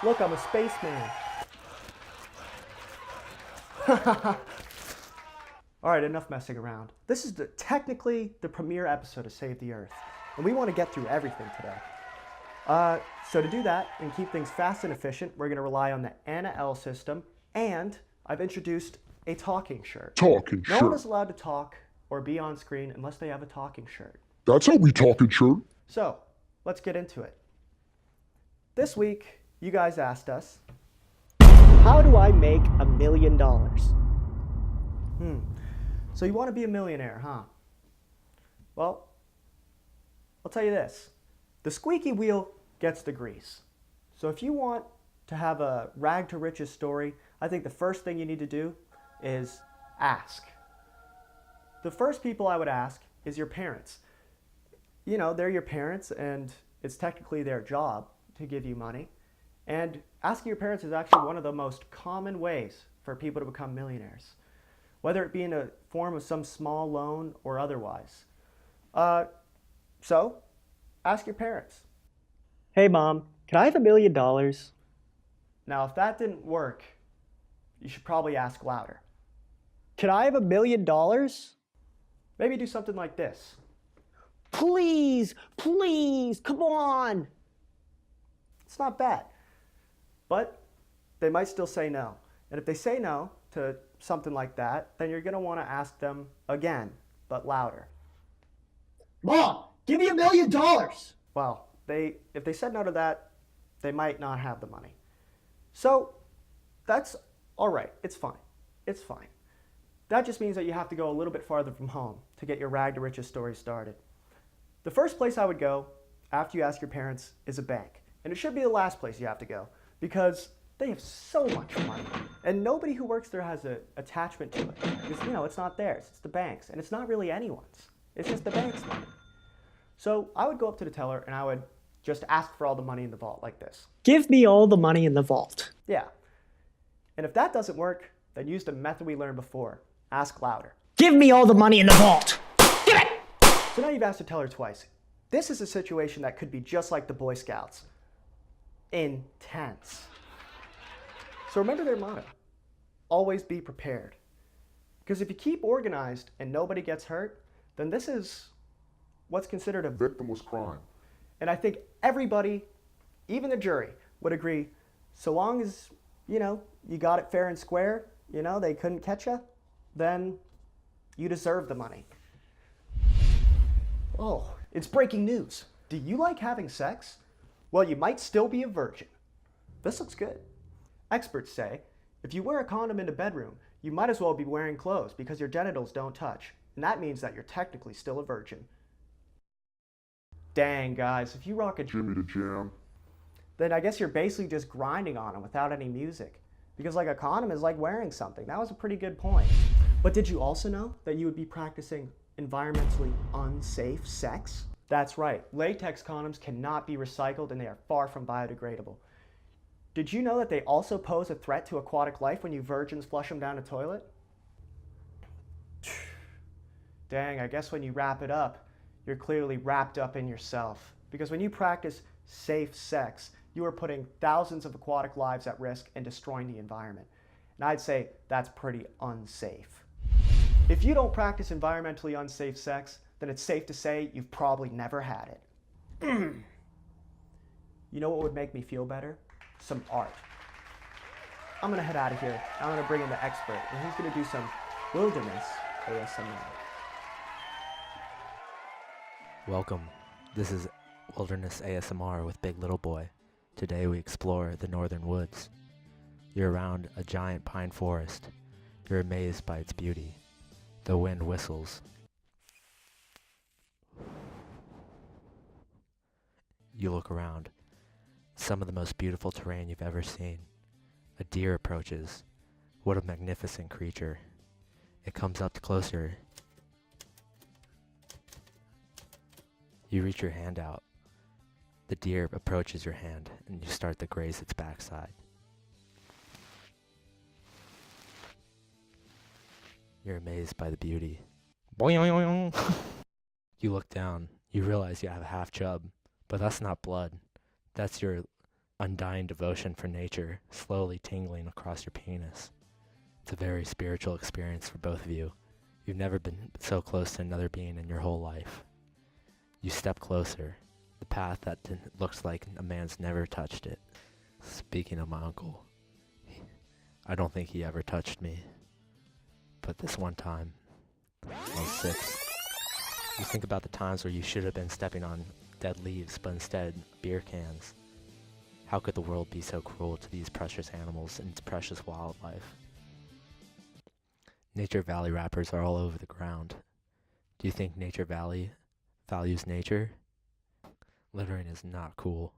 Look, I'm a spaceman. Alright, enough messing around. This is technically the premiere episode of Save the Earth, and we want to get through everything today. So to do that and keep things fast and efficient, we're going to rely on the Anna L system, and I've introduced a talking shirt. Talking No shirt. one is allowed to talk or be on screen unless they have a talking shirt. That's how we talking shirt. So, let's get into it. This week, you guys asked us, how do I make $1 million? So you want to be a millionaire, huh? Well, I'll tell you this. The squeaky wheel gets the grease. So if you want to have a rag to riches story, I think the first thing you need to do is ask. The first people I would ask is your parents. You know, they're your parents and it's technically their job to give you money. And asking your parents is actually one of the most common ways for people to become millionaires, whether it be in a form of some small loan or otherwise. So, ask your parents. Hey mom, can I have $1 million? Now, if that didn't work, you should probably ask louder. Can I have $1 million? Maybe do something like this. Please, please, come on. It's not bad, but they might still say no. And if they say no to something like that, then you're gonna wanna ask them again, but louder. Mom, give me $1 million. Well, if they said no to that, they might not have the money. So that's all right, it's fine, it's fine. That just means that you have to go a little bit farther from home to get your rag to riches story started. The first place I would go after you ask your parents is a bank. And it should be the last place you have to go because they have so much money. And nobody who works there has an attachment to it. Because, you know, it's not theirs, it's the bank's. And it's not really anyone's. It's just the bank's money. So I would go up to the teller and I would just ask for all the money in the vault like this. Give me all the money in the vault. Yeah. And if that doesn't work, then use the method we learned before. Ask louder. Give me all the money in the vault. Give it! So now you've asked the teller twice. This is a situation that could be just like the Boy Scouts. Intense. So remember their motto. Always be prepared. Because if you keep organized and nobody gets hurt, then this is what's considered a Victimless crime. And I think everybody, even the jury, would agree, so long as, you know, you got it fair and square, you know, they couldn't catch you, then you deserve the money. Oh, it's breaking news. Do you like having sex? Well, you might still be a virgin. This looks good. Experts say, if you wear a condom in the bedroom, you might as well be wearing clothes because your genitals don't touch. And that means that you're technically still a virgin. Dang, guys, if you rock a Jimmy the Jam. then I guess you're basically just grinding on them without any music. Because like a condom is like wearing something. That was a pretty good point. But did you also know that you would be practicing environmentally unsafe sex? That's right. Latex condoms cannot be recycled and they are far from biodegradable. Did you know that they also pose a threat to aquatic life when you virgins flush them down a toilet? Dang, I guess when you wrap it up, you're clearly wrapped up in yourself. Because when you practice safe sex, you are putting thousands of aquatic lives at risk and destroying the environment. And I'd say that's pretty unsafe. If you don't practice environmentally unsafe sex, then it's safe to say you've probably never had it. You know what would make me feel better? Some art. I'm gonna head out of here. I'm gonna bring in the expert, and he's gonna do some wilderness ASMR. Welcome. This is Wilderness ASMR with Big Little Boy. Today we explore the northern woods. You're around a giant pine forest. You're amazed by its beauty. The wind whistles. You look around. Some of the most beautiful terrain you've ever seen. A deer approaches. What a magnificent creature. It comes up closer. You reach your hand out. The deer approaches your hand and you start to graze its backside. You're amazed by the beauty. Boing! You look down. You realize you have a half chub, but that's not blood. That's your undying devotion for nature slowly tingling across your penis. It's a very spiritual experience for both of you. You've never been so close to another being in your whole life. You step closer, the path that looks like a man's never touched it. Speaking of my uncle, I don't think he ever touched me. But this one time, I was 6. You think about the times where you should have been stepping on dead leaves, but instead, beer cans. How could the world be so cruel to these precious animals and its precious wildlife? Nature Valley rappers are all over the ground. Do you think Nature Valley values nature? Littering is not cool.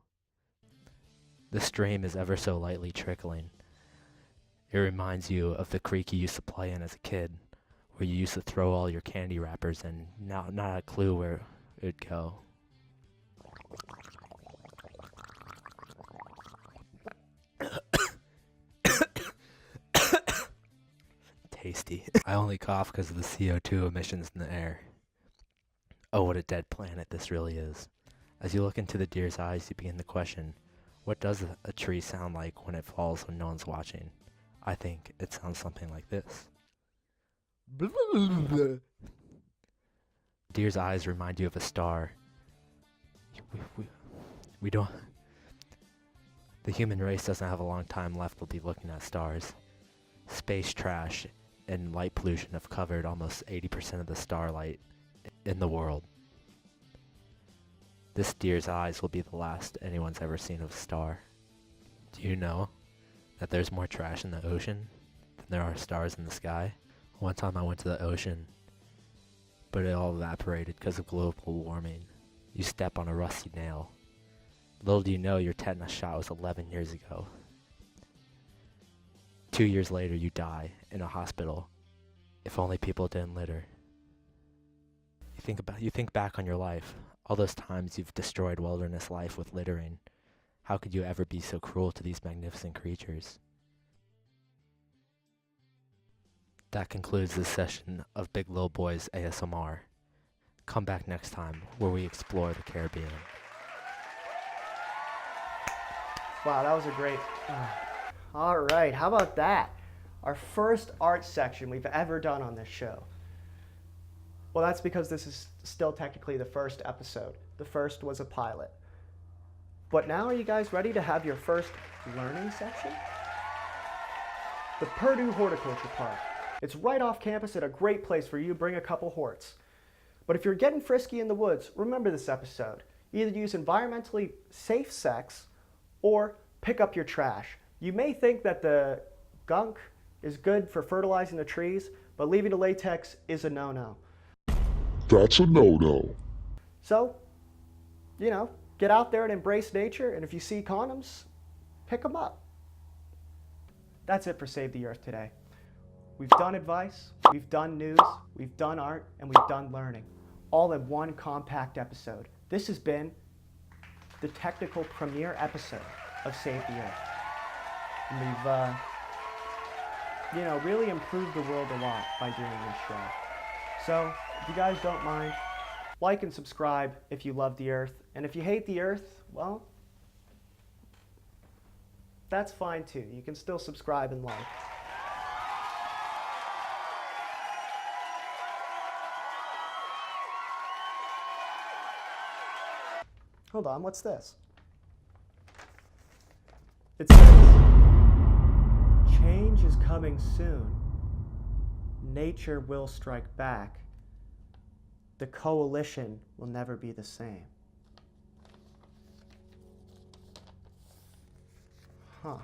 The stream is ever so lightly trickling. It reminds you of the creek you used to play in as a kid, where you used to throw all your candy wrappers and not a clue where it'd go. Tasty. I only cough because of the CO2 emissions in the air. Oh, what a dead planet this really is. As you look into the deer's eyes, you begin to question, what does a tree sound like when it falls when no one's watching? I think it sounds something like this. Deer's eyes remind you of a star. We don't... The human race doesn't have a long time left to be looking at stars. Space trash and light pollution have covered almost 80% of the starlight in the world. This deer's eyes will be the last anyone's ever seen of a star. Do you know that there's more trash in the ocean than there are stars in the sky? One time I went to the ocean, but it all evaporated because of global warming. You step on a rusty nail. Little do you know your tetanus shot was 11 years ago. 2 years later you die in a hospital. If only people didn't litter. You think back on your life, all those times you've destroyed wilderness life with littering. How could you ever be so cruel to these magnificent creatures? That concludes this session of Big Lil Boy's ASMR. Come back next time where we explore the Caribbean. Wow, that was a great... All right, how about that? Our first art section we've ever done on this show. Well, that's because this is still technically the first episode. The first was a pilot. But now are you guys ready to have your first learning section? The Purdue Horticulture Park. It's right off campus and a great place for you to bring a couple horts. But if you're getting frisky in the woods, remember this episode. Either use environmentally safe sex or pick up your trash. You may think that the gunk is good for fertilizing the trees, but leaving the latex is a no-no. That's a no-no. So, get out there and embrace nature, and if you see condoms, pick them up. That's it for Save the Earth today. We've done advice, we've done news, we've done art, and we've done learning, all in one compact episode. This has been the technical premiere episode of Save the Earth. And we've, really improved the world a lot by doing this show. So, if you guys don't mind, like and subscribe if you love the Earth. And if you hate the Earth, well, that's fine too. You can still subscribe and like. Hold on, what's this? It says, change is coming soon. Nature will strike back. The coalition will never be the same. Huh.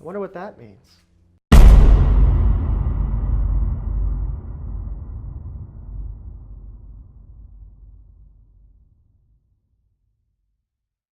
I wonder what that means.